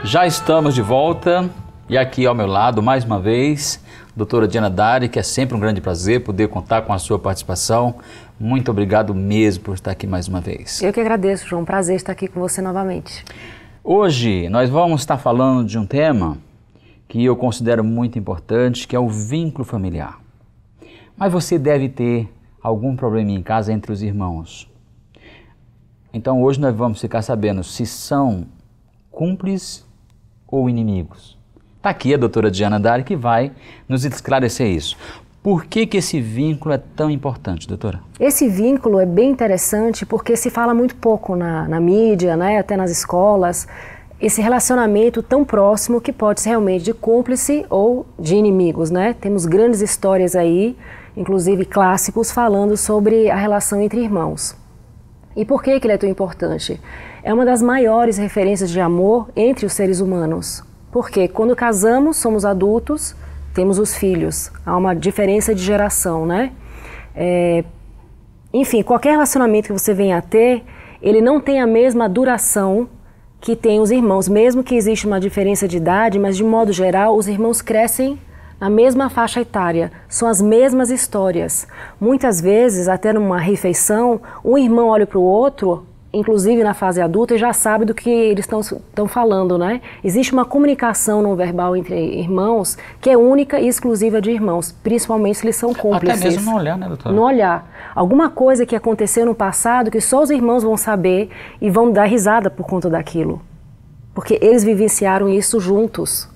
Já estamos de volta e aqui ao meu lado, mais uma vez, doutora Diana Dari, que é sempre um grande prazer poder contar com a sua participação. Muito obrigado mesmo por estar aqui mais uma vez. Eu que agradeço, João. Prazer estar aqui com você novamente. Hoje nós vamos estar falando de um tema que eu considero muito importante, que é o vínculo familiar. Mas você deve ter algum problema em casa entre os irmãos. Então hoje nós vamos ficar sabendo se são cúmplices ou inimigos. Está aqui a doutora Diana Dari que vai nos esclarecer isso. Por que esse vínculo é tão importante, doutora? Esse vínculo é bem interessante porque se fala muito pouco na mídia, né, até nas escolas, esse relacionamento tão próximo que pode ser realmente de cúmplice ou de inimigos, né? Temos grandes histórias aí, inclusive clássicos, falando sobre a relação entre irmãos. E por que ele é tão importante? É uma das maiores referências de amor entre os seres humanos. Porque quando casamos, somos adultos, temos os filhos. Há uma diferença de geração, né? Enfim, qualquer relacionamento que você venha a ter, ele não tem a mesma duração que tem os irmãos. Mesmo que exista uma diferença de idade, mas de modo geral, os irmãos crescem na mesma faixa etária, são as mesmas histórias. Muitas vezes, até numa refeição, um irmão olha para o outro, inclusive na fase adulta, e já sabe do que eles estão falando, né? Existe uma comunicação não verbal entre irmãos que é única e exclusiva de irmãos, principalmente se eles são cúmplices. Até mesmo no olhar, né, doutora? No olhar. Alguma coisa que aconteceu no passado que só os irmãos vão saber e vão dar risada por conta daquilo. Porque eles vivenciaram isso juntos.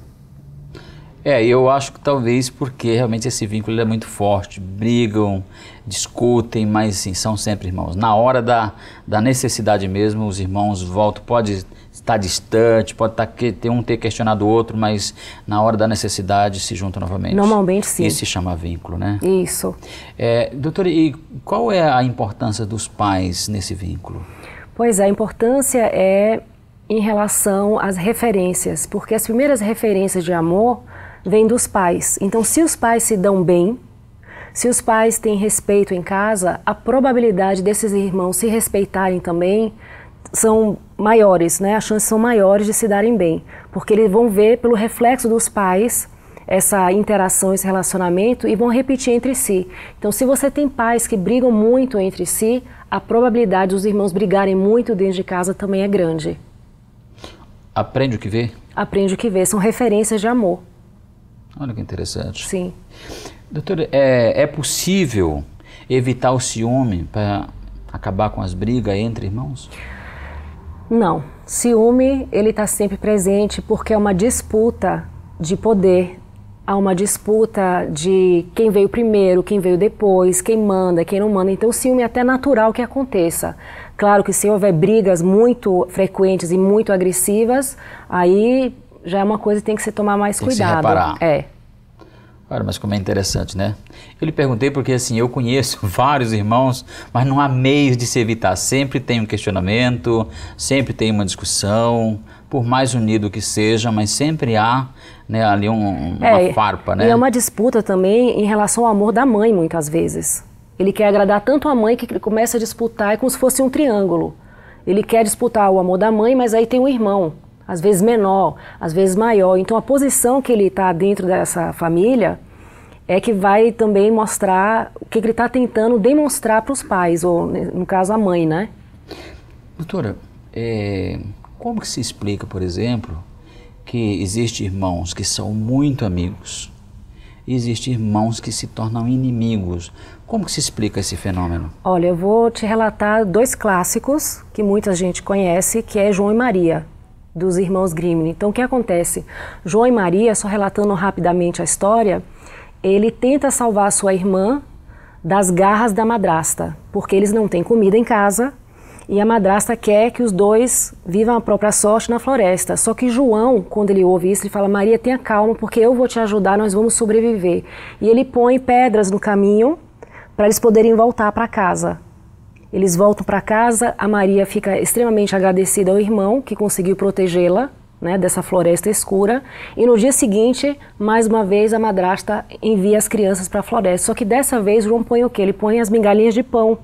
Eu acho que talvez porque realmente esse vínculo é muito forte, brigam, discutem, mas sim, são sempre irmãos. Na hora da necessidade mesmo, os irmãos voltam, pode estar distante, pode ter um ter questionado o outro, mas na hora da necessidade se juntam novamente. Normalmente sim. Isso se chama vínculo, né? Isso. Doutora, e qual é a importância dos pais nesse vínculo? Pois é, a importância é em relação às referências, porque as primeiras referências de amor vem dos pais. Então, se os pais se dão bem, se os pais têm respeito em casa, a probabilidade desses irmãos se respeitarem também são maiores, né? As chances são maiores de se darem bem, porque eles vão ver pelo reflexo dos pais essa interação, esse relacionamento e vão repetir entre si. Então, se você tem pais que brigam muito entre si, a probabilidade dos irmãos brigarem muito dentro de casa também é grande. Aprende o que vê? Aprende o que vê, são referências de amor. Olha que interessante. Sim. Doutora, é possível evitar o ciúme para acabar com as brigas entre irmãos? Não. Ciúme, ele está sempre presente porque é uma disputa de poder. Há uma disputa de quem veio primeiro, quem veio depois, quem manda, quem não manda. Então o ciúme é até natural que aconteça. Claro que se houver brigas muito frequentes e muito agressivas, aí já é uma coisa que tem que se tomar mais cuidado. Tem que se reparar. Olha, mas como é interessante, né? Eu lhe perguntei porque assim, eu conheço vários irmãos, mas não há meios de se evitar. Sempre tem um questionamento, sempre tem uma discussão, por mais unido que seja, mas sempre há, né, ali uma farpa, né? E é uma disputa também em relação ao amor da mãe, muitas vezes. Ele quer agradar tanto a mãe que ele começa a disputar, é como se fosse um triângulo. Ele quer disputar o amor da mãe, mas aí tem um irmão. Às vezes menor, às vezes maior. Então a posição que ele está dentro dessa família é que vai também mostrar o que ele está tentando demonstrar para os pais, ou no caso a mãe, né? Doutora, como que se explica, por exemplo, que existem irmãos que são muito amigos e existem irmãos que se tornam inimigos? Como que se explica esse fenômeno? Olha, eu vou te relatar dois clássicos que muita gente conhece, que é João e Maria, dos irmãos Grimm. Então, o que acontece? João e Maria, só relatando rapidamente a história, ele tenta salvar sua irmã das garras da madrasta, porque eles não têm comida em casa e a madrasta quer que os dois vivam a própria sorte na floresta. Só que João, quando ele ouve isso, ele fala: Maria, tenha calma, porque eu vou te ajudar, nós vamos sobreviver. E ele põe pedras no caminho para eles poderem voltar para casa. Eles voltam para casa, a Maria fica extremamente agradecida ao irmão que conseguiu protegê-la, né, dessa floresta escura, e no dia seguinte, mais uma vez, a madrasta envia as crianças para a floresta. Só que dessa vez João põe o quê? Ele põe as migalhinhas de pão.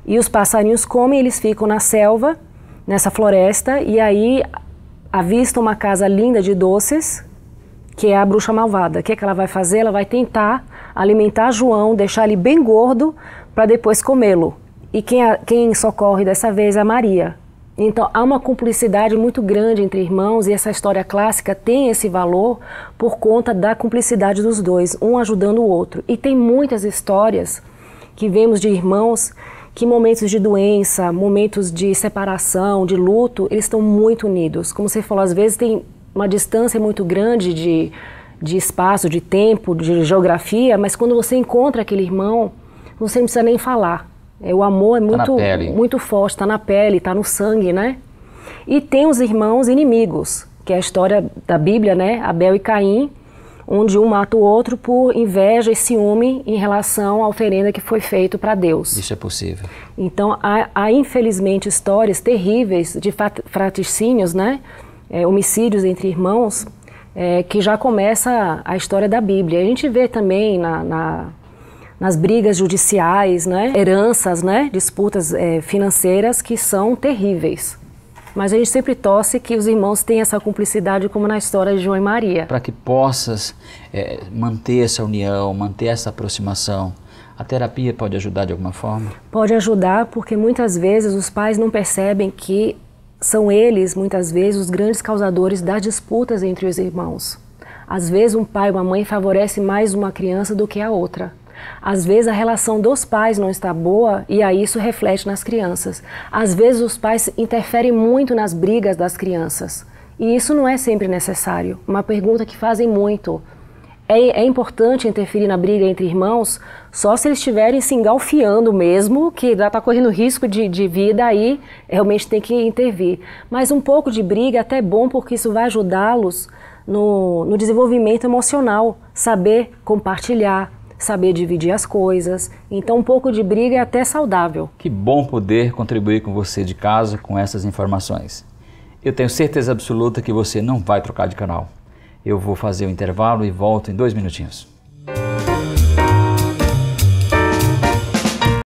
E os passarinhos comem, eles ficam na selva, nessa floresta, e aí avista uma casa linda de doces, que é a bruxa malvada. O que ela vai fazer? Ela vai tentar alimentar João, deixar ele bem gordo, para depois comê-lo. E quem socorre dessa vez é a Maria. Então há uma cumplicidade muito grande entre irmãos, e essa história clássica tem esse valor por conta da cumplicidade dos dois, um ajudando o outro. E tem muitas histórias que vemos de irmãos que em momentos de doença, momentos de separação, de luto, eles estão muito unidos. Como você falou, às vezes tem uma distância muito grande de espaço, de tempo, de geografia, mas quando você encontra aquele irmão, você não precisa nem falar. O amor é muito forte, está na pele, está no sangue, né? E tem os irmãos inimigos, que é a história da Bíblia, né? Abel e Caim, onde um mata o outro por inveja e ciúme em relação à oferenda que foi feita para Deus. Isso é possível. Então, há infelizmente histórias terríveis de fratricínios, né? Homicídios entre irmãos, que já começa a história da Bíblia. A gente vê também nas brigas judiciais, né? Heranças, né? Disputas financeiras que são terríveis. Mas a gente sempre torce que os irmãos tenham essa cumplicidade, como na história de João e Maria. Para que possas manter essa união, manter essa aproximação, a terapia pode ajudar de alguma forma? Pode ajudar, porque muitas vezes os pais não percebem que são eles, muitas vezes, os grandes causadores das disputas entre os irmãos. Às vezes um pai ou uma mãe favorece mais uma criança do que a outra. Às vezes a relação dos pais não está boa e aí isso reflete nas crianças. Às vezes os pais interferem muito nas brigas das crianças e isso não é sempre necessário. Uma pergunta que fazem muito: é importante interferir na briga entre irmãos só se eles estiverem se engalfiando mesmo, que já está correndo risco de vida, aí realmente tem que intervir. Mas um pouco de briga é até bom, porque isso vai ajudá-los no desenvolvimento emocional, saber compartilhar, saber dividir as coisas. Então um pouco de briga é até saudável. Que bom poder contribuir com você de casa com essas informações. Eu tenho certeza absoluta que você não vai trocar de canal. Eu vou fazer o intervalo e volto em 2 minutinhos.